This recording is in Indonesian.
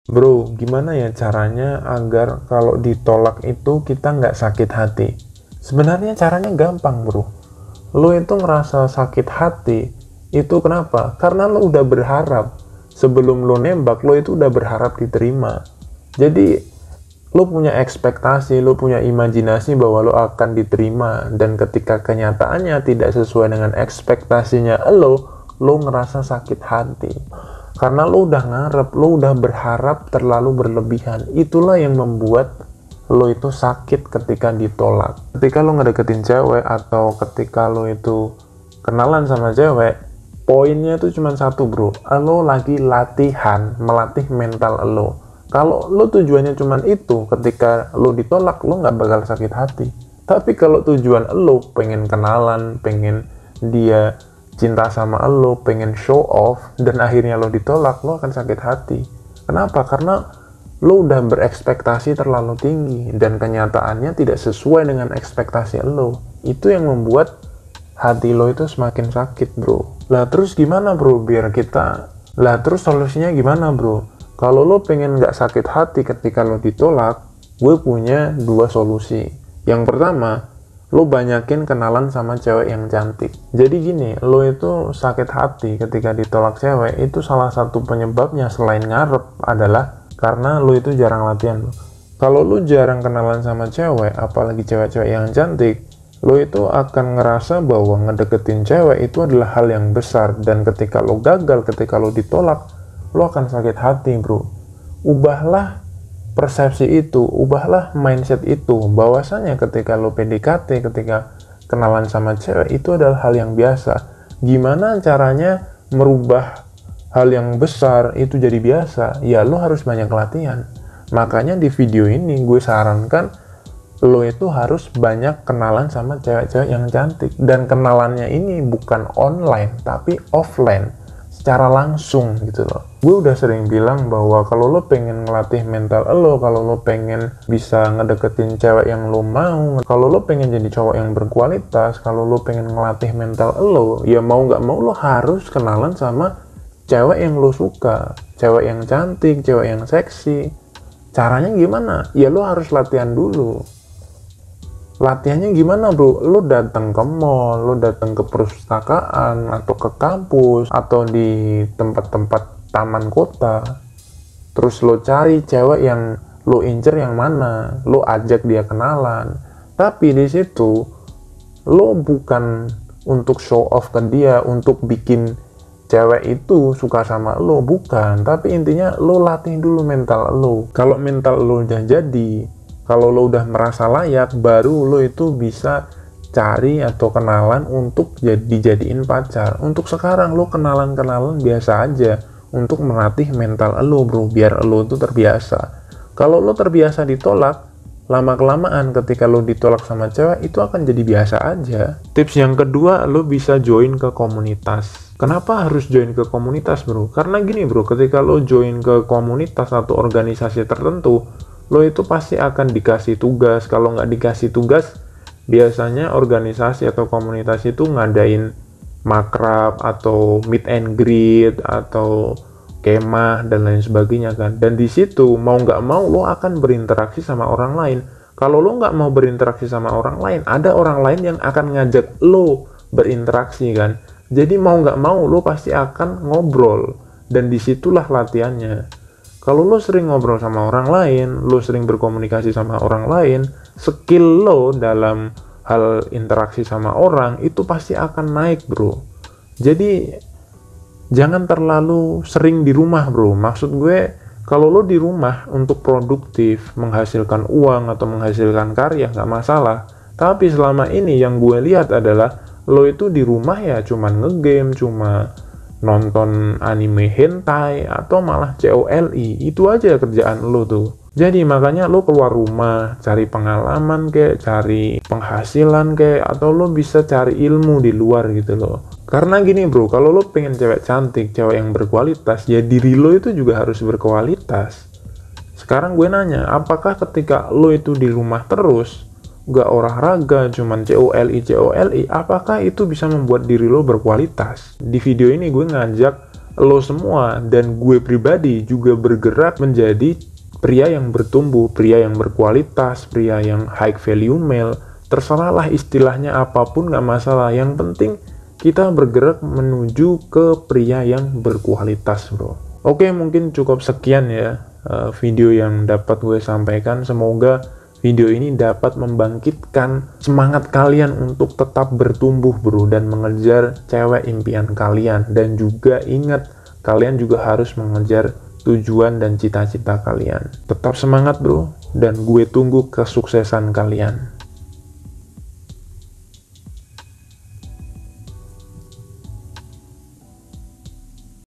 Bro, gimana ya caranya agar kalau ditolak itu kita nggak sakit hati? Sebenarnya caranya gampang, bro. Lo itu ngerasa sakit hati, itu kenapa? Karena lo udah berharap. Sebelum lo nembak, lo itu udah berharap diterima. Jadi, lo punya ekspektasi, lo punya imajinasi bahwa lo akan diterima. Dan ketika kenyataannya tidak sesuai dengan ekspektasinya lo ngerasa sakit hati. Karena lo udah ngarep, lo udah berharap terlalu berlebihan. Itulah yang membuat lo itu sakit ketika ditolak. Ketika lo ngedeketin cewek atau ketika lo itu kenalan sama cewek, poinnya itu cuma satu, bro. Lo lagi latihan, melatih mental lo. Kalau lo tujuannya cuma itu, ketika lo ditolak, lo nggak bakal sakit hati. Tapi kalau tujuan lo pengen kenalan, pengen dia cinta sama lo, pengen show off, dan akhirnya lo ditolak, lo akan sakit hati. Kenapa? Karena lo udah berekspektasi terlalu tinggi, dan kenyataannya tidak sesuai dengan ekspektasi lo. Itu yang membuat hati lo itu semakin sakit, bro. Lah terus gimana, bro? Terus solusinya gimana, bro? Kalau lo pengen nggak sakit hati ketika lo ditolak, gue punya dua solusi. Yang pertama, lo banyakin kenalan sama cewek yang cantik. Jadi gini, lo itu sakit hati ketika ditolak cewek, itu salah satu penyebabnya selain ngarep adalah karena lo itu jarang latihan. Kalau lo jarang kenalan sama cewek, apalagi cewek-cewek yang cantik, lo itu akan ngerasa bahwa ngedeketin cewek itu adalah hal yang besar. Dan ketika lo gagal, ketika lo ditolak, lo akan sakit hati, bro. Ubahlah persepsi itu, ubahlah mindset itu, bahwasanya ketika lo PDKT, ketika kenalan sama cewek, itu adalah hal yang biasa. Gimana caranya merubah hal yang besar itu jadi biasa? Ya lo harus banyak latihan. Makanya di video ini gue sarankan lo itu harus banyak kenalan sama cewek-cewek yang cantik. Dan kenalannya ini bukan online, tapi offline, secara langsung gitu loh. Gue udah sering bilang bahwa kalau lo pengen ngelatih mental lo, kalau lo pengen bisa ngedeketin cewek yang lo mau, kalau lo pengen jadi cowok yang berkualitas, kalau lo pengen ngelatih mental lo, ya mau nggak mau lo harus kenalan sama cewek yang lo suka, cewek yang cantik, cewek yang seksi. Caranya gimana? Ya lo harus latihan dulu. Latihannya gimana, bro? Lo datang ke mall, lo datang ke perpustakaan, atau ke kampus, atau di tempat-tempat taman kota. Terus lo cari cewek yang lo incer yang mana, lo ajak dia kenalan. Tapi di situ, lo bukan untuk show off ke dia, untuk bikin cewek itu suka sama lo, bukan. Tapi intinya lo latih dulu mental lo. Kalau mental lo udah jadi, kalau lo udah merasa layak, baru lo itu bisa cari atau kenalan untuk dijadiin pacar. Untuk sekarang lo kenalan-kenalan biasa aja, untuk melatih mental lo, bro, biar lo itu terbiasa. Kalau lo terbiasa ditolak, lama-kelamaan ketika lo ditolak sama cewek, itu akan jadi biasa aja. Tips yang kedua, lo bisa join ke komunitas. Kenapa harus join ke komunitas, bro? Karena gini, bro, ketika lo join ke komunitas atau organisasi tertentu, lo itu pasti akan dikasih tugas. Kalau nggak dikasih tugas, biasanya organisasi atau komunitas itu ngadain makrab atau meet and greet atau kemah dan lain sebagainya kan. Dan di situ mau nggak mau lo akan berinteraksi sama orang lain. Kalau lo nggak mau berinteraksi sama orang lain, ada orang lain yang akan ngajak lo berinteraksi kan. Jadi mau nggak mau lo pasti akan ngobrol, dan disitulah latihannya. Kalau lo sering ngobrol sama orang lain, lo sering berkomunikasi sama orang lain, skill lo dalam hal interaksi sama orang itu pasti akan naik, bro. Jadi jangan terlalu sering di rumah, bro. Maksud gue, kalau lo di rumah untuk produktif, menghasilkan uang atau menghasilkan karya, nggak masalah. Tapi selama ini yang gue lihat adalah lo itu di rumah ya cuman ngegame, cuma nonton anime hentai, atau malah COLI. Itu aja kerjaan lo tuh. Jadi makanya lo keluar rumah, cari pengalaman kayak, cari penghasilan kayak, atau lo bisa cari ilmu di luar gitu loh. Karena gini, bro, kalau lo pengen cewek cantik, cewek yang berkualitas, ya diri lo itu juga harus berkualitas. Sekarang gue nanya, apakah ketika lo itu di rumah terus, gak olahraga, cuman COLI, apakah itu bisa membuat diri lo berkualitas? Di video ini gue ngajak lo semua dan gue pribadi juga bergerak menjadi pria yang bertumbuh, pria yang berkualitas, pria yang high value male. Terserahlah istilahnya apapun, gak masalah. Yang penting kita bergerak menuju ke pria yang berkualitas, bro. Oke, mungkin cukup sekian ya video yang dapat gue sampaikan. Semoga video ini dapat membangkitkan semangat kalian untuk tetap bertumbuh, bro, dan mengejar cewek impian kalian. Dan juga ingat, kalian juga harus mengejar tujuan dan cita-cita kalian. Tetap semangat, bro, dan gue tunggu kesuksesan kalian.